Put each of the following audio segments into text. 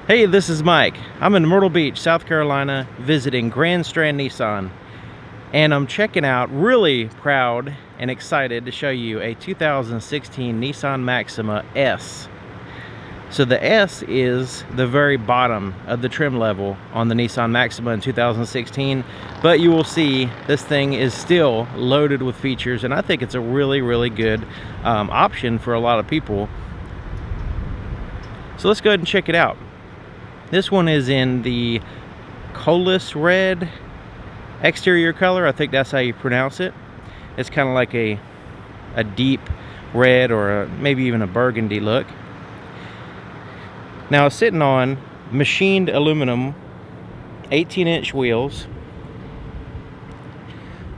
Hey, this is Mike. I'm in Myrtle Beach, South Carolina, visiting Grand Strand Nissan. And I'm checking out, really proud and excited to show you a 2016 Nissan Maxima S. So the S is the very bottom of the trim level on the Nissan Maxima in 2016. But you will see this thing is still loaded with features, and I think it's a really good option for a lot of people. So let's go ahead and check it out. This one is in the Colas red exterior color. I think that's how you pronounce it. It's kind of like a deep red, or maybe even a burgundy look. Now it's sitting on machined aluminum 18-inch wheels.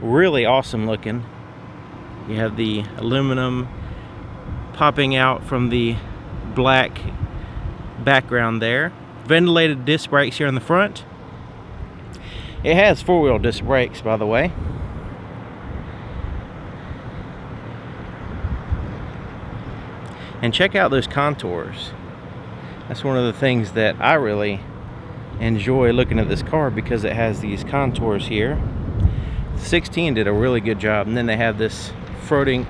Really awesome looking. You have the aluminum popping out from the black background there. Ventilated disc brakes here in the front. It has four-wheel disc brakes, by the way. And check out those contours. That's one of the things that I really enjoy looking at this car, because it has these contours here. The 16 did a really good job, and then they have this floating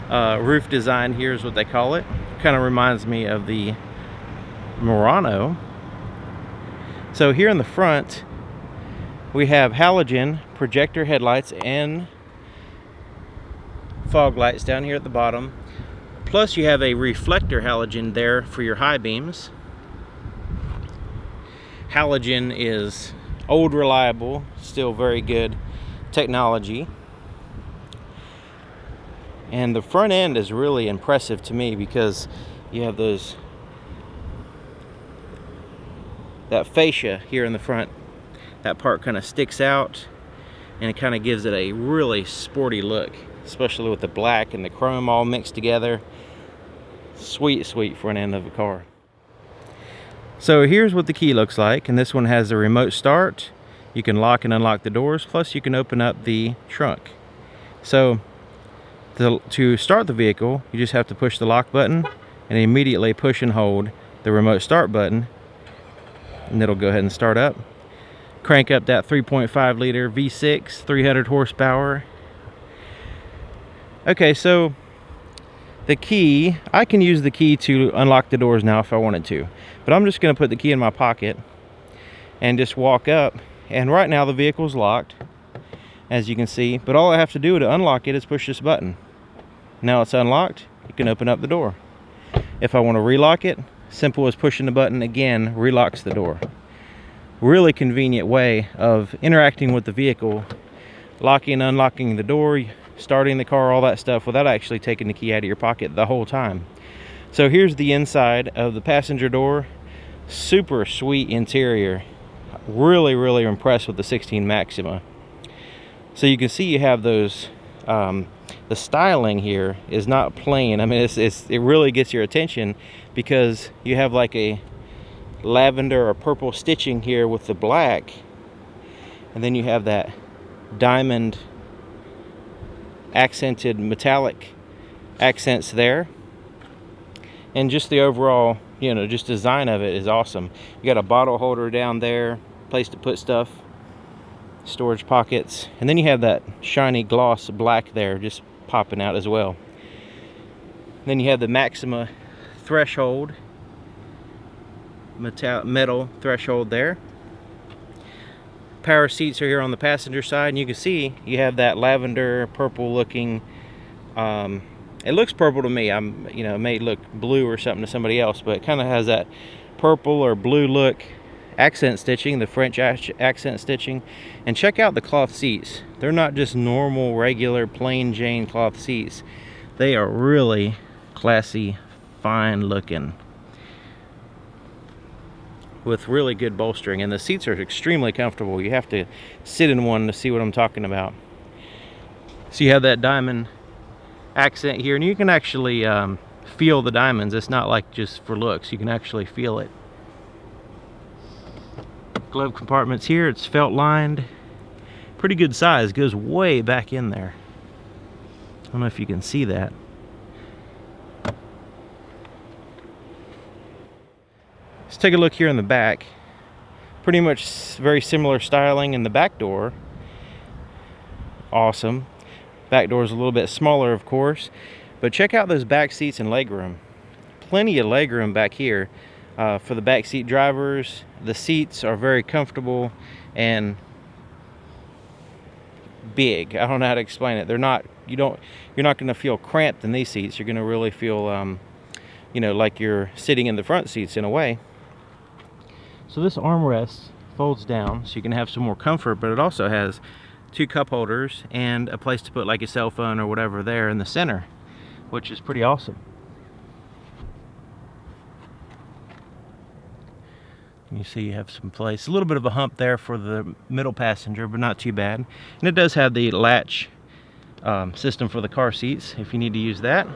roof design here is what they call it. Kind of reminds me of the Murano. So here in the front we have halogen projector headlights and fog lights down here at the bottom, plus you have a reflector halogen there for your high beams. Halogen is old, reliable, still very good technology, and the front end is really impressive to me because you have that fascia here in the front. That part kind of sticks out, and it kind of gives it a really sporty look, especially with the black and the chrome all mixed together. Sweet front end of the car. So here's what the key looks like, and this one has a remote start. You can lock and unlock the doors, plus you can open up the trunk. So to start the vehicle, you just have to push the lock button and immediately push and hold the remote start button, and it'll go ahead and start up. Crank up that 3.5 liter V6, 300 horsepower. Okay, so the key, I can use the key to unlock the doors now if I wanted to, but I'm just going to put the key in my pocket and just walk up, and right now the vehicle's locked, as you can see, but all I have to do to unlock it is push this button. Now it's unlocked. You can open up the door. If I want to relock it, simple as pushing the button again, relocks the door. Really convenient way of interacting with the vehicle, locking and unlocking the door, starting the car, all that stuff, without actually taking the key out of your pocket the whole time. So here's the inside of the passenger door. Super sweet interior. Really impressed with the 16 Maxima. So you can see you have those the styling here is not plain. I mean, it really gets your attention, because you have like a lavender or purple stitching here with the black, and then you have that diamond accented metallic accents there, and just the overall, you know, just design of it is awesome. You got a bottle holder down there, place to put stuff, storage pockets, and then you have that shiny gloss black there just popping out as well. Then you have the Maxima threshold, metal threshold there. Power seats are here on the passenger side, and you can see you have that lavender purple looking, it looks purple to me. You know, it may look blue or something to somebody else, but it kind of has that purple or blue look. Accent stitching, the French accent stitching. And check out the cloth seats. They're not just normal, regular, plain Jane cloth seats. They are really classy, fine looking, with really good bolstering, and the seats are extremely comfortable. You have to sit in one to see what I'm talking about. So you have that diamond accent here, and you can actually feel the diamonds. It's not like just for looks. You can actually feel it. Glove compartments here, it's felt lined, pretty good size, goes way back in there. I don't know if you can see that. Let's take a look here in the back. Pretty much very similar styling in the back door. Awesome. Back door is a little bit smaller, of course, but check out those back seats and legroom. Plenty of legroom back here for the back seat drivers. The seats are very comfortable and big. I don't know how to explain it. They're not. You're not going to feel cramped in these seats. You're going to really feel, you know, like you're sitting in the front seats in a way. So this armrest folds down so you can have some more comfort, but it also has 2 cup holders and a place to put like a cell phone or whatever there in the center, which is pretty awesome. You see you have some place, a little bit of a hump there for the middle passenger, but not too bad. And it does have the latch system for the car seats if you need to use that.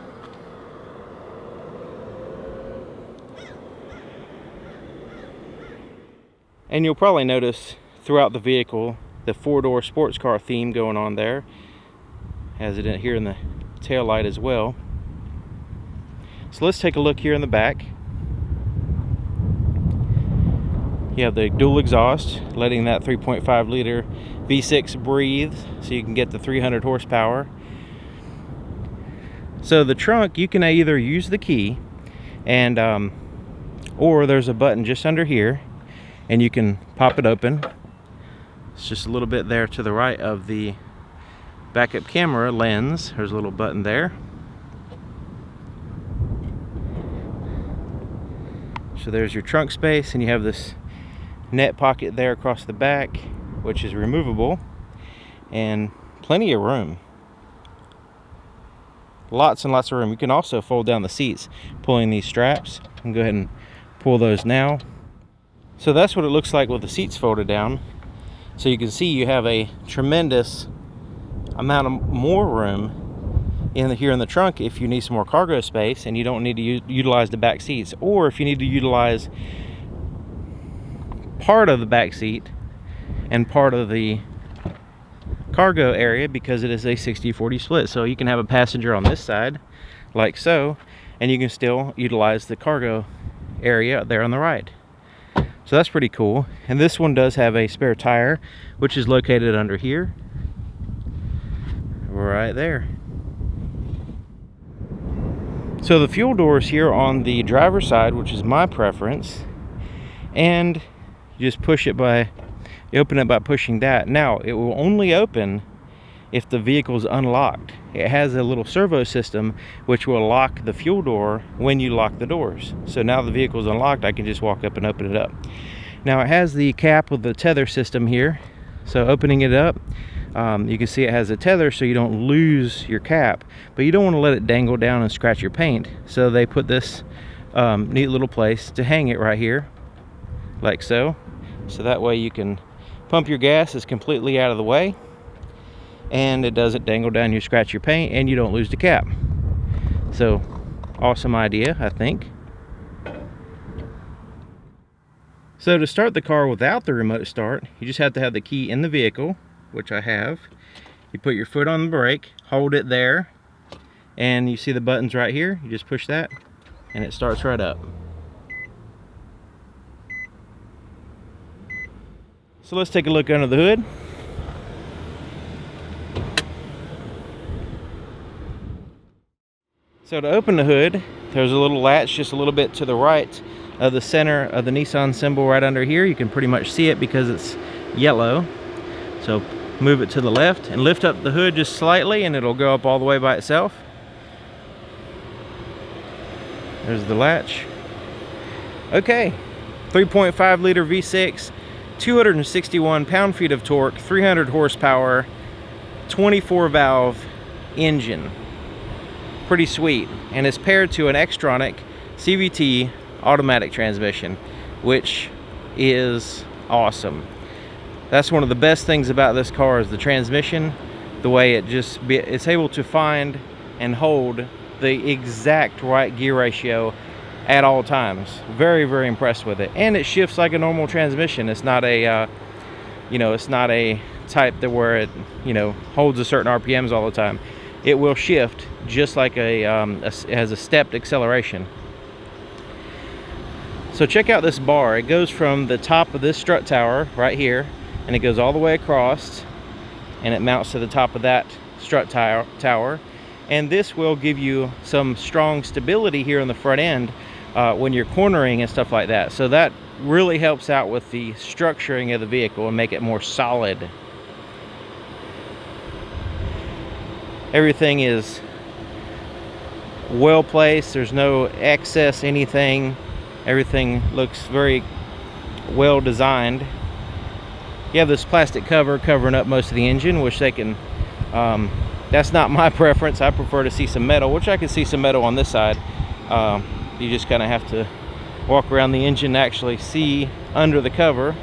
And you'll probably notice throughout the vehicle the 4-door sports car theme going on there. Has it in here in the tail light as well. So let's take a look here in the back. You have the dual exhaust, letting that 3.5 liter V6 breathe so you can get the 300 horsepower. So the trunk, you can either use the key and or there's a button just under here and you can pop it open. It's just a little bit there to the right of the backup camera lens. There's a little button there. So there's your trunk space, and you have this net pocket there across the back, which is removable, and plenty of room. Lots and lots of room. You can also fold down the seats, pulling these straps. You can go ahead and pull those now. So that's what it looks like with the seats folded down. So you can see you have a tremendous amount of more room here in the trunk if you need some more cargo space and you don't need to utilize the back seats, or if you need to utilize part of the back seat and part of the cargo area, because it is a 60-40 split. So you can have a passenger on this side like so, and you can still utilize the cargo area there on the right. So that's pretty cool. And this one does have a spare tire, which is located under here, right there. So the fuel door is here on the driver's side, which is my preference, and you just push it you open it by pushing that. Now it will only open if the vehicle is unlocked. It has a little servo system which will lock the fuel door when you lock the doors. So now the vehicle is unlocked, I can just walk up and open it up. Now it has the cap with the tether system here. So opening it up, you can see it has a tether so you don't lose your cap, but you don't want to let it dangle down and scratch your paint. So they put this neat little place to hang it right here, like so. So that way you can pump your gas, is completely out of the way, and it doesn't dangle down, you scratch your paint, and you don't lose the cap. So awesome idea, I think. So to start the car without the remote start, you just have to have the key in the vehicle, which I have. You put your foot on the brake, hold it there, and you see the buttons right here. You just push that and it starts right up. So let's take a look under the hood. So to open the hood, there's a little latch just a little bit to the right of the center of the Nissan symbol right under here. You can pretty much see it because it's yellow. So move it to the left and lift up the hood just slightly and it'll go up all the way by itself. There's the latch. Okay, 3.5 liter V6, 261 pound-feet of torque, 300 horsepower, 24 valve engine. Pretty sweet, and it's paired to an Xtronic CVT automatic transmission, which is awesome. That's one of the best things about this car, is the transmission, the way it's able to find and hold the exact right gear ratio at all times. Very, very impressed with it. And it shifts like a normal transmission. It's not a it's not a type that where it holds a certain RPMs all the time. It will shift just like it has a stepped acceleration. So check out this bar. It goes from the top of this strut tower right here, and it goes all the way across, and it mounts to the top of that strut tower. And this will give you some strong stability here on the front end when you're cornering and stuff like that. So that really helps out with the structuring of the vehicle and make it more solid. Everything is well placed. There's no excess anything. Everything looks very well designed. You have this plastic cover covering up most of the engine, which they can, that's not my preference. I prefer to see some metal, which I can see some metal on this side. You just kind of have to walk around the engine to actually see under the cover.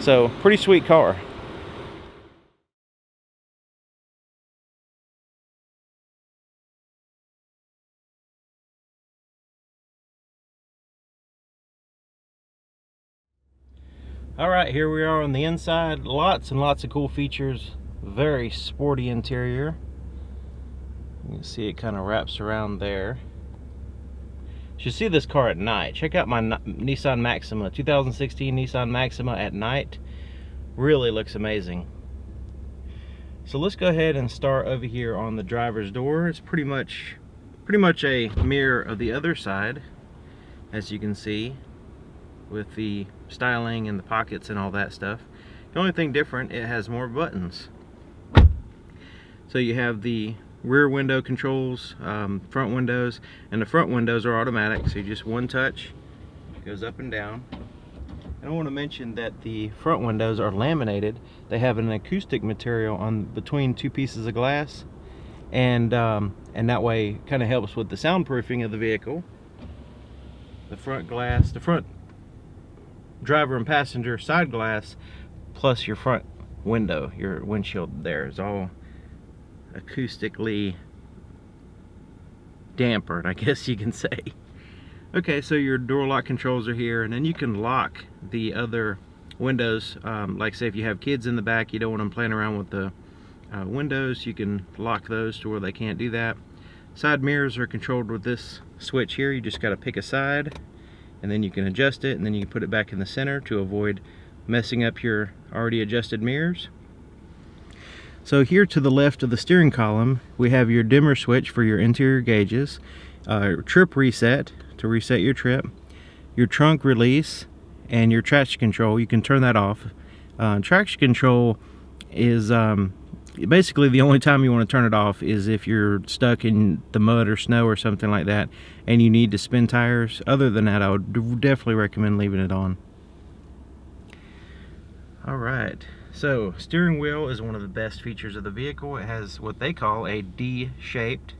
So, pretty sweet car. All right, here we are on the inside. Lots and lots of cool features. Very sporty interior. You can see it kind of wraps around there. You should see this car at night. Check out my Nissan Maxima, 2016 Nissan Maxima at night. Really looks amazing. So let's go ahead and start over here on the driver's door. It's pretty much a mirror of the other side, as you can see, with the styling and the pockets and all that stuff. The only thing different, it has more buttons. So you have the rear window controls, front windows, and the front windows are automatic, so you just one touch, it goes up and down. And I want to mention that the front windows are laminated. They have an acoustic material on between two pieces of glass, and that way kind of helps with the soundproofing of the vehicle. The front glass, the front driver and passenger side glass, plus your front window, your windshield there, is all acoustically dampered, I guess you can say. Okay, so your door lock controls are here, and then you can lock the other windows. Like say if you have kids in the back, you don't want them playing around with the windows, you can lock those to where they can't do that. Side mirrors are controlled with this switch here. You just got to pick a side, and then you can adjust it, and then you can put it back in the center to avoid messing up your already adjusted mirrors. So here to the left of the steering column, we have your dimmer switch for your interior gauges, trip reset to reset your trip, your trunk release, and your traction control. You can turn that off. Traction control is basically the only time you want to turn it off is if you're stuck in the mud or snow or something like that and you need to spin tires. Other than that, I would definitely recommend leaving it on. Alright, so steering wheel is one of the best features of the vehicle. It has what they call a D-shaped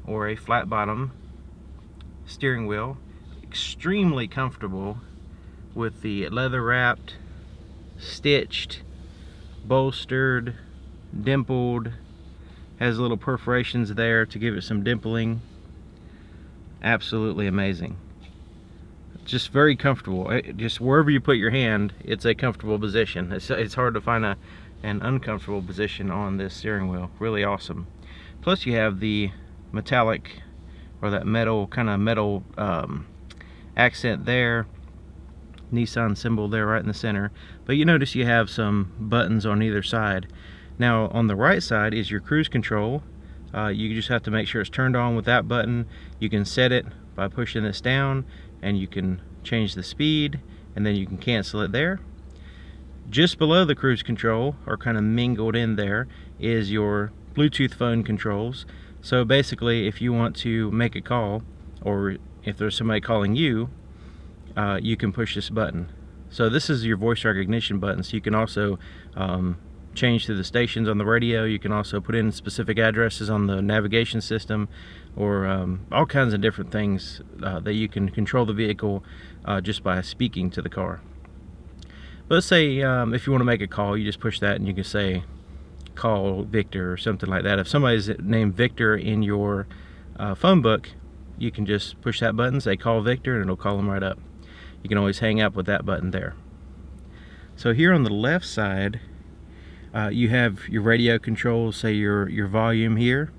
or a flat bottom steering wheel. Extremely comfortable with the leather wrapped, stitched, bolstered, dimpled, has little perforations there to give it some dimpling. Absolutely amazing. Just very comfortable. Just wherever you put your hand, it's a comfortable position. It's hard to find an uncomfortable position on this steering wheel. Really awesome. Plus you have the metallic, or that metal, kind of metal accent there. Nissan symbol there right in the center. But you notice you have some buttons on either side. Now on the right side is your cruise control. You just have to make sure it's turned on with that button. You can set it by pushing this down, and you can change the speed, and then you can cancel it there. Just below the cruise control, or kind of mingled in there, is your Bluetooth phone controls. So basically, if you want to make a call, or if there's somebody calling you, you can push this button. So this is your voice recognition button, so you can also change to the stations on the radio. You can also put in specific addresses on the navigation system, or all kinds of different things that you can control the vehicle just by speaking to the car. But let's say if you want to make a call, you just push that and you can say call Victor or something like that. If somebody's named Victor in your phone book, you can just push that button, say call Victor, and it'll call him right up. You can always hang up with that button there. So here on the left side, you have your radio controls, say your volume here,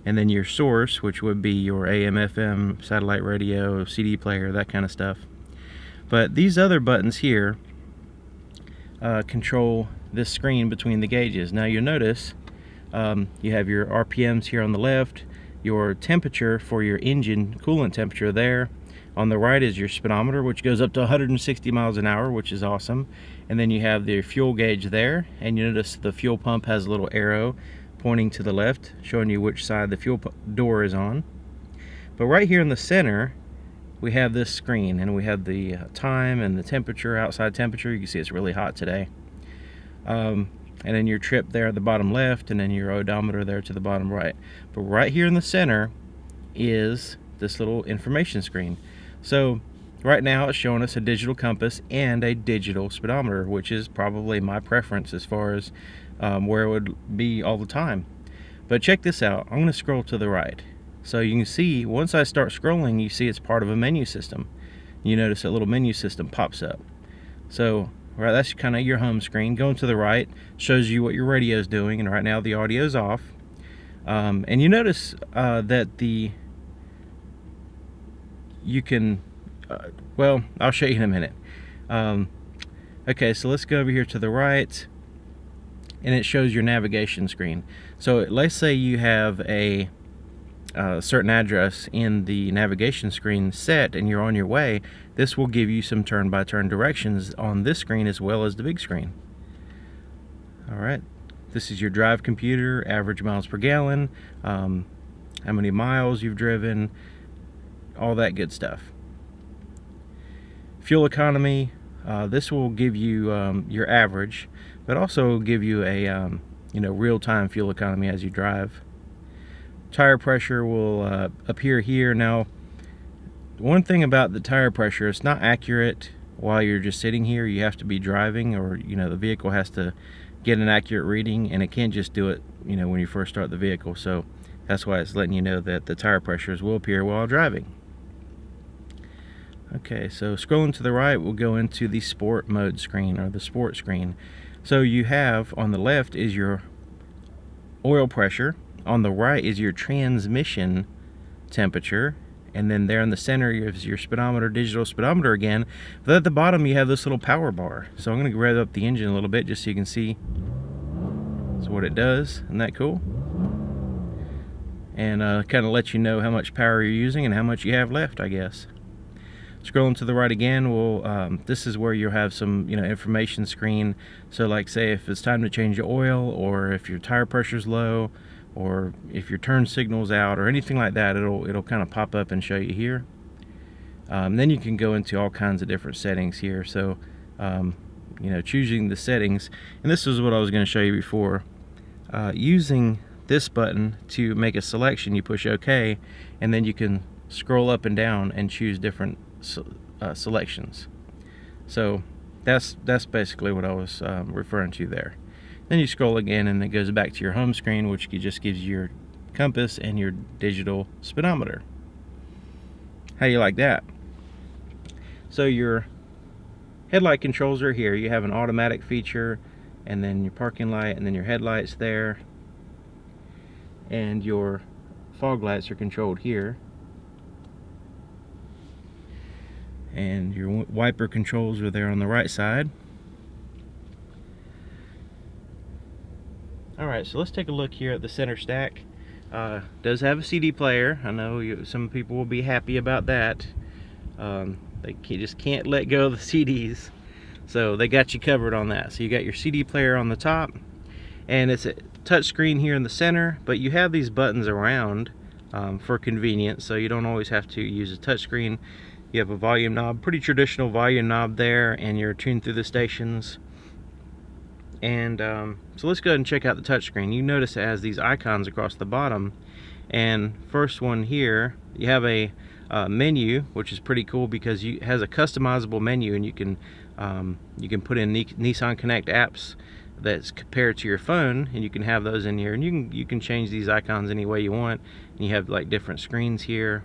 and then your source, which would be your AM, FM, satellite radio, CD player, that kind of stuff. But these other buttons here control this screen between the gauges. Now you'll notice you have your RPMs here on the left, your temperature for your engine coolant temperature there. On the right is your speedometer, which goes up to 160 miles an hour, which is awesome. And then you have the fuel gauge there, and you notice the fuel pump has a little arrow pointing to the left, showing you which side the fuel door is on. But right here in the center, we have this screen, and we have the time and the temperature, outside temperature. You can see it's really hot today. And then your trip there at the bottom left, and then your odometer there to the bottom right. But right here in the center is this little information screen. So right now it's showing us a digital compass and a digital speedometer, which is probably my preference as far as where it would be all the time. But check this out. I'm going to scroll to the right. So you can see once I start scrolling, you see it's part of a menu system. You notice a little menu system pops up. So right, that's kind of your home screen. Going to the right shows you what your radio is doing, and right now the audio is off. And you notice that you can, well, I'll show you in a minute. Okay, so let's go over here to the right, and it shows your navigation screen. So let's say you have a certain address in the navigation screen set and you're on your way. This will give you some turn-by-turn directions on this screen as well as the big screen. Alright, this is your drive computer, average miles per gallon, how many miles you've driven, all that good stuff. Fuel economy, this will give you your average, but also give you a real-time fuel economy as you drive. Tire pressure will appear here. Now, one thing about the tire pressure, it's not accurate while you're just sitting here. You have to be driving, or the vehicle has to get an accurate reading, and it can't just do it when you first start the vehicle. So that's why it's letting you know that the tire pressures will appear while driving. Okay, so scrolling to the right, we'll go into the sport mode screen, or the sport screen. So you have on the left is your oil pressure, on the right is your transmission temperature, and then there in the center is your speedometer, digital speedometer again. But at the bottom you have this little power bar. So I'm going to rev up the engine a little bit just so you can see what it does. Isn't that cool? And kind of let you know how much power you're using and how much you have left, I guess. Scrolling to the right again, this is where you'll have some information screen. So like say if it's time to change the oil, or if your tire pressure's low, or if your turn signal's out, or anything like that, it'll kind of pop up and show you here. Then you can go into all kinds of different settings here. So choosing the settings, and this is what I was going to show you before. Using this button to make a selection, you push OK, and then you can scroll up and down and choose different selections. So that's basically what I was referring to there. Then you scroll again and it goes back to your home screen, which just gives you your compass and your digital speedometer. How you like that? So your headlight controls are here. You have an automatic feature, and then your parking light, and then your headlights there, and your fog lights are controlled here. And your wiper controls are there on the right side. Alright, so let's take a look here at the center stack. Does have a CD player. I know some people will be happy about that. They just can't let go of the CDs. So they got you covered on that. So you got your CD player on the top, and it's a touch screen here in the center, but you have these buttons around for convenience, so you don't always have to use a touch screen. You have a volume knob, pretty traditional volume knob there, and you're tuned through the stations. And so let's go ahead and check out the touchscreen. You notice it has these icons across the bottom, and first one here, you have a menu, which is pretty cool because it has a customizable menu, and you can put in Nissan Connect apps that's compared to your phone, and you can have those in here, and you can change these icons any way you want. And you have like different screens here,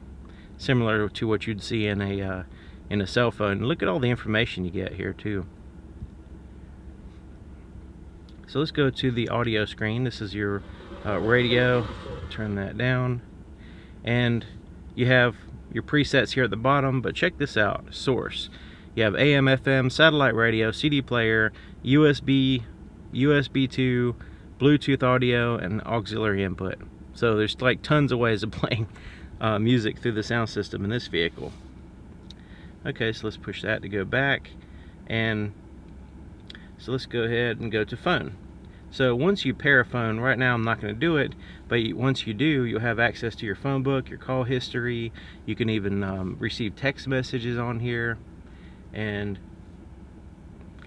similar to what you'd see in a cell phone. And look at all the information you get here too. So let's go to the audio screen. This is your radio, turn that down, and you have your presets here at the bottom. But check this out: source. You have AM, FM, satellite radio, CD player, USB, USB 2, Bluetooth audio, and auxiliary input. So there's like tons of ways of playing music through the sound system in this vehicle. Okay, so let's push that to go back, and so let's go ahead and go to phone. So once you pair a phone, right now I'm not going to do it, but once you do, you'll have access to your phone book, your call history. You can even receive text messages on here, and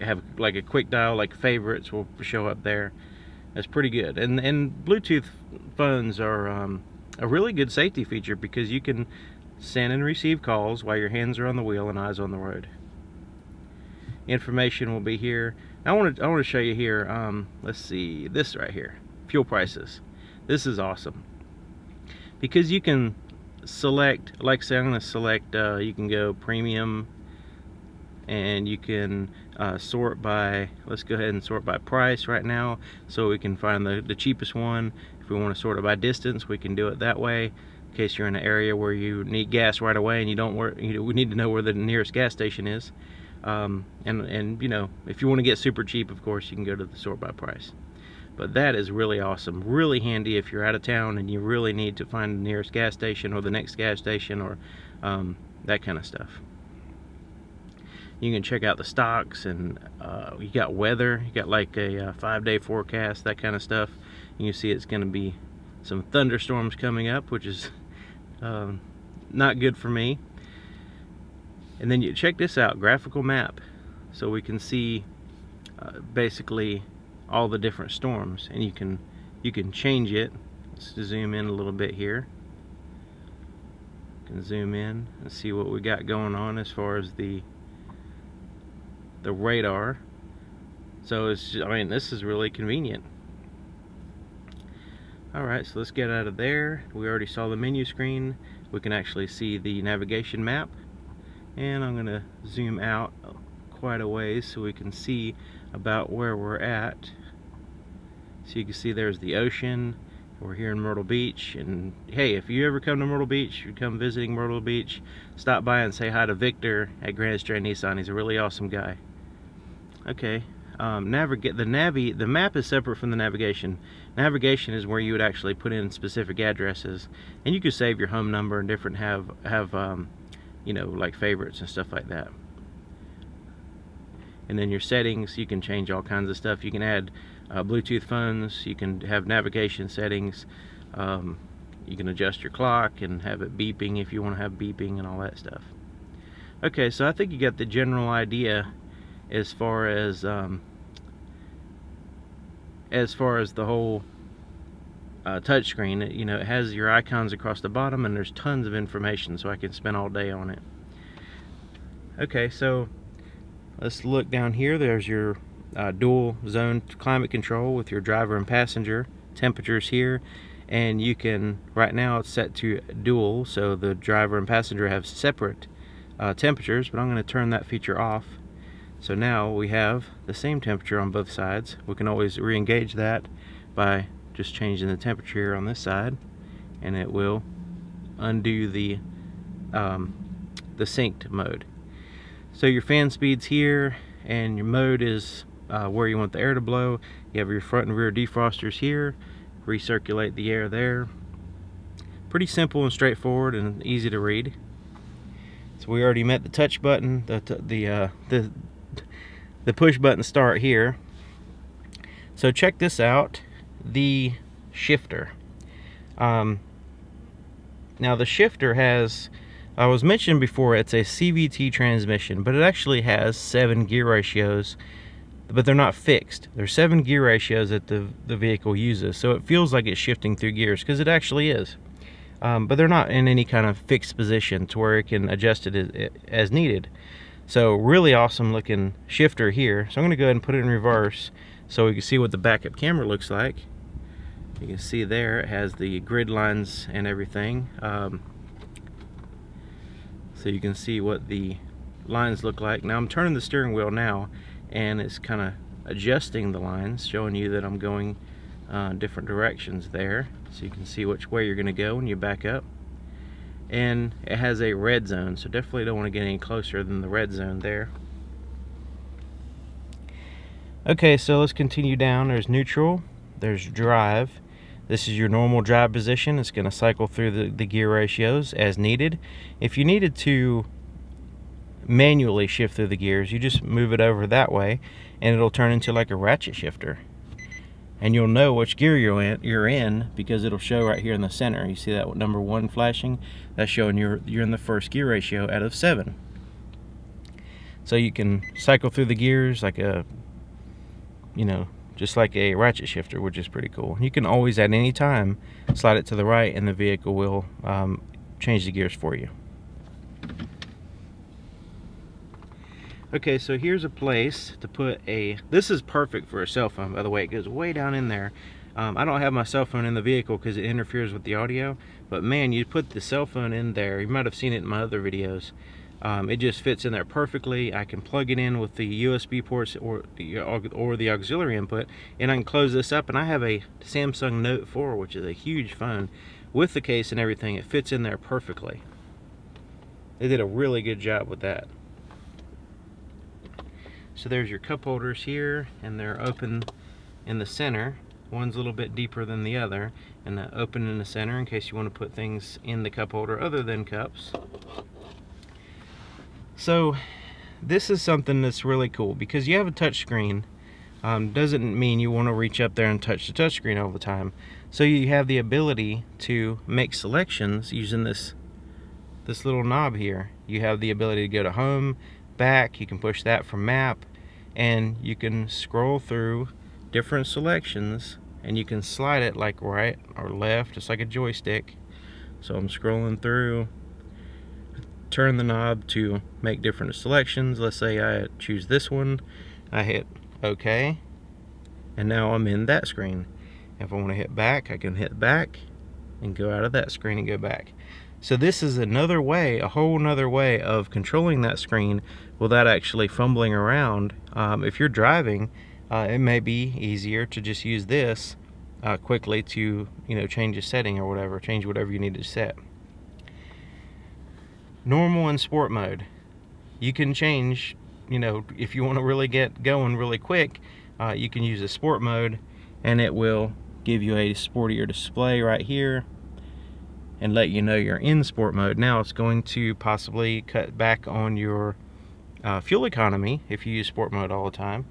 have like a quick dial, like favorites will show up there. That's pretty good. And Bluetooth phones are a really good safety feature, because you can send and receive calls while your hands are on the wheel and eyes on the road. Information will be here. I want to show you here. Let's see this right here, fuel prices. This is awesome, because you can select, like say I'm going to select, you can go premium, and you can sort by, let's go ahead and sort by price right now, so we can find the cheapest one. If we want to sort it by distance, we can do it that way, in case you're in an area where you need gas right away and we need to know where the nearest gas station is. And you know, if you want to get super cheap, of course, you can go to the sort by price. But that is really awesome, really handy if you're out of town and you really need to find the nearest gas station or the next gas station, or that kind of stuff. You can check out the stocks, and you got weather. You got like a 5-day forecast, that kind of stuff. You can see it's going to be some thunderstorms coming up, which is not good for me. And then you check this out, graphical map, so we can see basically all the different storms, and you can change it. Let's zoom in a little bit here. You can zoom in and see what we got going on as far as the radar. So it's, I mean, this is really convenient. Alright, so let's get out of there. We already saw the menu screen. We can actually see the navigation map, and I'm going to zoom out quite a ways so we can see about where we're at. So you can see there's the ocean. We're here in Myrtle Beach, and hey, if you ever come to Myrtle Beach, you come visiting Myrtle Beach, stop by and say hi to Victor at Grand Strand Nissan. He's a really awesome guy. Okay, the map is separate from the navigation. Navigation is where you would actually put in specific addresses, and you could save your home number and different have you know, like favorites and stuff like that. And then your settings, you can change all kinds of stuff. You can add Bluetooth phones, you can have navigation settings, you can adjust your clock and have it beeping if you want to have beeping and all that stuff. Okay, so I think you got the general idea as far as the whole touchscreen. You know, it has your icons across the bottom, and there's tons of information, so I can spend all day on it. Okay, so let's look down here. There's your dual zone climate control with your driver and passenger temperatures here, and you can, right now it's set to dual, so the driver and passenger have separate temperatures, but I'm going to turn that feature off. So now we have the same temperature on both sides. We can always re-engage that by just changing the temperature here on this side, and it will undo the synced mode. So your fan speed's here, and your mode is where you want the air to blow. You have your front and rear defrosters here. Recirculate the air there. Pretty simple and straightforward and easy to read. So we already met the touch button, the push button start here. So check this out, the shifter. Now the shifter has, I was mentioned before, it's a CVT transmission, but it actually has 7 gear ratios, but they're not fixed. There's 7 gear ratios that the vehicle uses, so it feels like it's shifting through gears, because it actually is. But they're not in any kind of fixed position to where it can adjust it as needed. So really awesome looking shifter here. So I'm going to go ahead and put it in reverse so we can see what the backup camera looks like. You can see there it has the grid lines and everything. So you can see what the lines look like. Now I'm turning the steering wheel now, and it's kind of adjusting the lines, showing you that I'm going different directions there. so you can see which way you're going to go when you back up. And it has a red zone, so definitely don't want to get any closer than the red zone there. Okay, so let's continue down. There's neutral, there's drive. This is your normal drive position. It's going to cycle through the gear ratios as needed. If you needed to manually shift through the gears, you just move it over that way and it'll turn into like a ratchet shifter. And you'll know which gear you're in because it'll show right here in the center. You see that number 1 flashing? That's showing you're in the first gear ratio out of 7. So you can cycle through the gears like a, you know, just like a ratchet shifter, which is pretty cool. You can always at any time slide it to the right and the vehicle will change the gears for you. Okay, so here's a place to put this is perfect for a cell phone, by the way. It goes way down in there. I don't have my cell phone in the vehicle because it interferes with the audio, but man, you put the cell phone in there. You might have seen it in my other videos. It just fits in there perfectly. I can plug it in with the USB ports or the auxiliary input, and I can close this up, and I have a Samsung Note 4, which is a huge phone. With the case and everything, it fits in there perfectly. They did a really good job with that. So there's your cup holders here, and they're open in the center. One's a little bit deeper than the other, and open in the center in case you want to put things in the cup holder other than cups. So this is something that's really cool because you have a touch screen. Doesn't mean you want to reach up there and touch the touch screen all the time. So you have the ability to make selections using this little knob here. You have the ability to go to home, back, you can push that from map, and you can scroll through different selections, and you can slide it like right or left, just like a joystick. So I'm scrolling through, turn the knob to make different selections. Let's say I choose this one, I hit OK, and now I'm in that screen. If I want to hit back, I can hit back and go out of that screen and go back. So this is another way, a whole nother way of controlling that screen without actually fumbling around. If you're driving, it may be easier to just use this quickly to, you know, change a setting or whatever, change whatever you need to set. Normal and sport mode. You can change, you know, if you want to really get going really quick, you can use a sport mode and it will give you a sportier display right here and let you know you're in sport mode. Now it's going to possibly cut back on your fuel economy if you use sport mode all the time,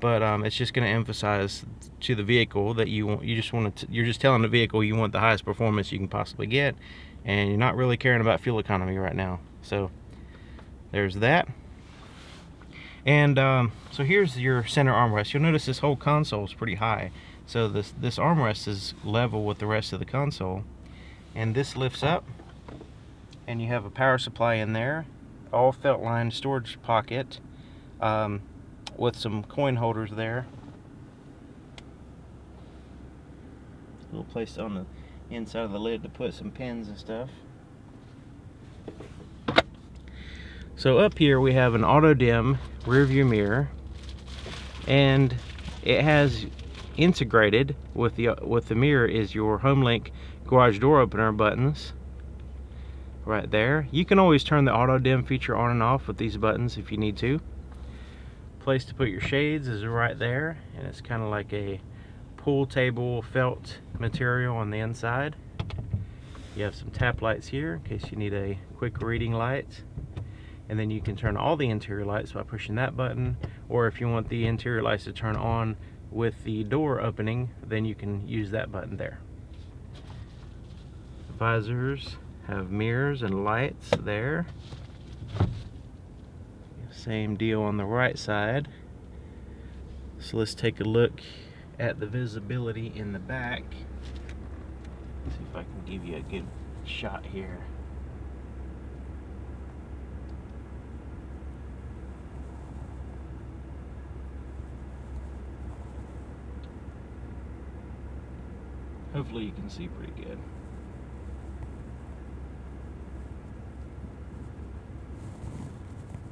but it's just going to emphasize to the vehicle that you're just telling the vehicle you want the highest performance you can possibly get, and you're not really caring about fuel economy right now. So there's that. And so here's your center armrest. You'll notice this whole console is pretty high, so this armrest is level with the rest of the console. And this lifts up, and you have a power supply in there, all felt lined storage pocket with some coin holders there. A little place on the inside of the lid to put some pins and stuff. So up here we have an auto dim rear view mirror, and it has integrated with the mirror is your HomeLink garage door opener buttons right there. You can always turn the auto dim feature on and off with these buttons if you need to. Place to put your shades is right there, and it's kind of like a pool table felt material on the inside. You have some tap lights here in case you need a quick reading light, and then you can turn all the interior lights by pushing that button, or if you want the interior lights to turn on with the door opening, then you can use that button there. Visors have mirrors and lights there. Same deal on the right side. So let's take a look at the visibility in the back. See if I can give you a good shot here. Hopefully you can see pretty good.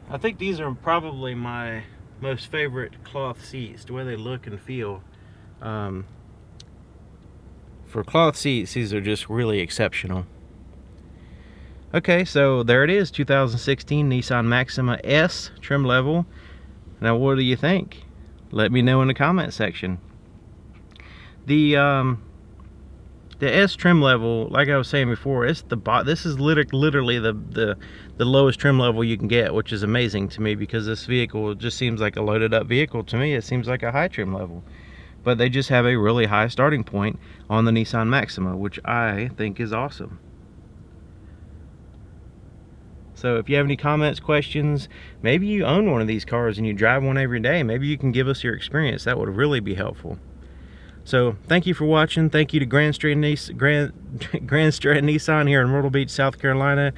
I think these are probably my most favorite cloth seats, the way they look and feel. For cloth seats, these are just really exceptional. Okay, so there it is, 2016 Nissan Maxima S trim level. Now what do you think? Let me know in the comment section. The S trim level, like I was saying before, this is literally the lowest trim level you can get, which is amazing to me, because this vehicle just seems like a loaded up vehicle. To me, it seems like a high trim level. But they just have a really high starting point on the Nissan Maxima, which I think is awesome. So if you have any comments, questions, maybe you own one of these cars and you drive one every day, maybe you can give us your experience. That would really be helpful. So thank you for watching. Thank you to Grand Strand Nissan here in Myrtle Beach, South Carolina.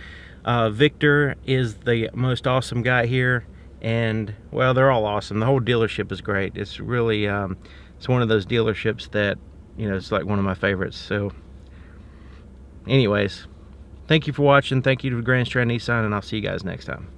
Victor is the most awesome guy here, and well, they're all awesome. The whole dealership is great. It's really it's one of those dealerships that, you know, it's like one of my favorites. So anyways, thank you for watching. Thank you to Grand Strand Nissan, and I'll see you guys next time.